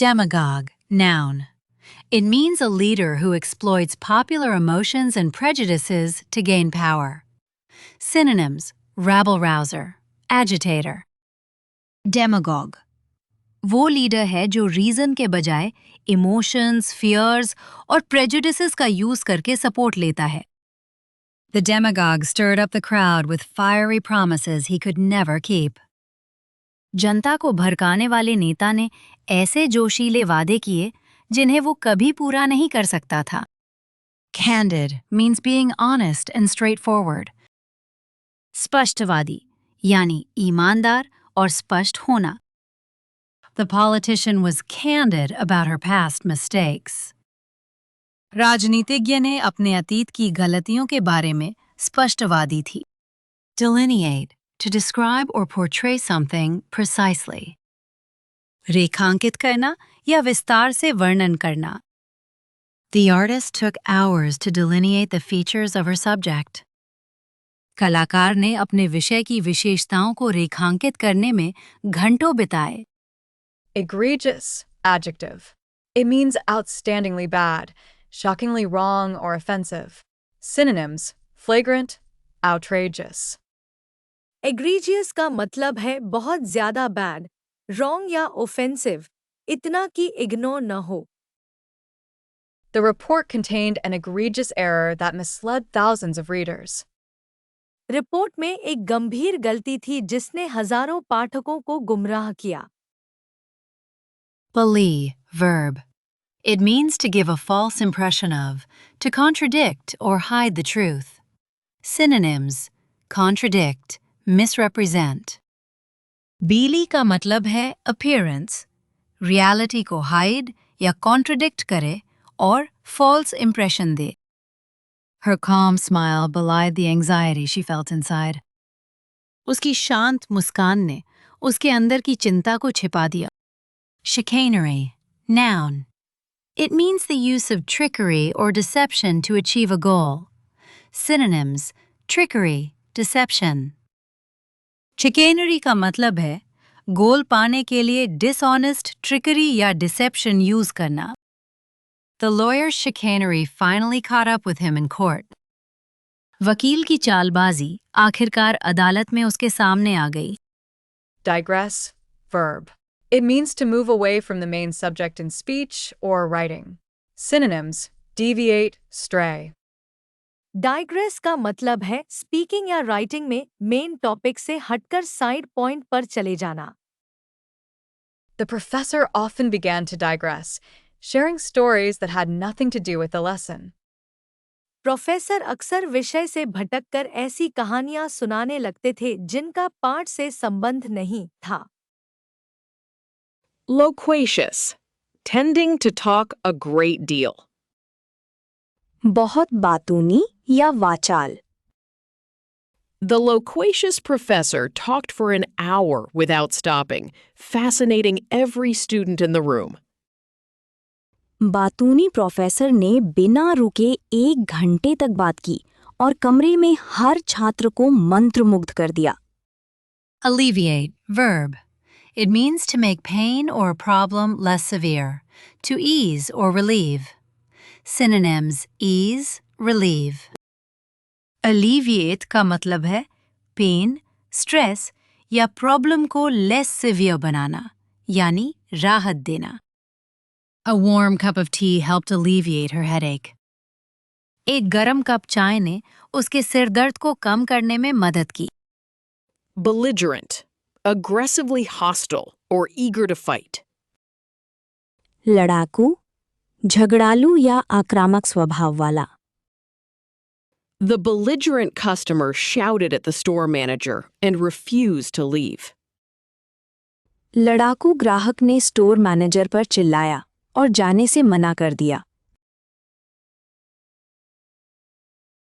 Demagogue, noun. It means a leader who exploits popular emotions and prejudices to gain power. Synonyms: rabble-rouser, agitator. Demagogue, वो leader है जो reason के बजाय emotions, fears और prejudices का use करके support लेता है. The demagogue stirred up the crowd with fiery promises he could never keep. जनता को भड़काने वाले नेता ने ऐसे जोशीले वादे किए जिन्हें वो कभी पूरा नहीं कर सकता था. Candid means being honest and straightforward. स्पष्टवादी यानी ईमानदार और स्पष्ट होना. The politician was candid about her past mistakes. राजनीतिज्ञ ने अपने अतीत की गलतियों के बारे में स्पष्टवादी थी. Delineate, to describe or portray something precisely. रेखांकित करना या विस्तार से वर्णन करना. The artist took hours to delineate the features of her subject. कलाकार ने अपने विषय की विशेषताओं को रेखांकित करने में घंटों बिताए. Egregious, adjective. It means outstandingly bad, shockingly wrong or offensive. Synonyms: flagrant, outrageous. Egregious का मतलब है बहुत ज़्यादा bad, wrong या offensive, इतना कि इग्नोर न हो. The report contained an egregious error that misled thousands of readers. Report में एक गंभीर गलती थी जिसने हजारों पाठकों को गुमराह किया. Belie, verb. It means to give a false impression of, to contradict or hide the truth. Synonyms: contradict, misrepresent. Belie का मतलब है appearance, reality को hide या contradict करे और false impression they. Her calm smile belied the anxiety she felt inside. उसकी शांत मुस्कान ने उसके अंदर की चिंता को छिपा दिया. Chicanery, noun. It means the use of trickery or deception to achieve a goal. Synonyms: trickery, deception. Chicanery का मतलब है गोल पाने के लिए dishonest, trickery या deception use करना. The lawyer's chicanery finally caught up with him in court. वकील की चालबाजी आखिरकार अदालत में उसके सामने आ गई. Digress, verb. It means to move away from the main subject in speech or writing. Synonyms: deviate, stray. Digress का मतलब है speaking या writing में main topic से हटकर side point पर चले जाना. The professor often began to digress, sharing stories that had nothing to do with the lesson. Professor अक्सर विषय से भटककर ऐसी कहानियां सुनाने लगते थे जिनका पाठ से संबंध नहीं था. Loquacious, tending to talk a great deal. बहुत बातूनी या वाचाल. The loquacious professor talked for an hour without stopping, fascinating every student in the room. बातूनी प्रोफेसर ने बिना रुके 1 घंटे तक बात की और कमरे में हर छात्र को मंत्रमुग्ध कर दिया. Alleviate, verb. It means to make pain or a problem less severe, to ease or relieve. Synonyms: ease, relieve. Alleviate का मतलब है pain, stress या problem को less severe बनाना, यानी राहत देना. A warm cup of tea helped alleviate her headache. एक गरम कप चाय ने उसके सिरदर्द को कम करने में मदद की. Belligerent, aggressively hostile or eager to fight. लड़ाकू, झगड़ालू या आक्रामक स्वभाव वाला. The belligerent customer shouted at the store manager and refused to leave. लड़ाकू ग्राहक ने स्टोर मैनेजर पर चिल्लाया और जाने से मना कर दिया.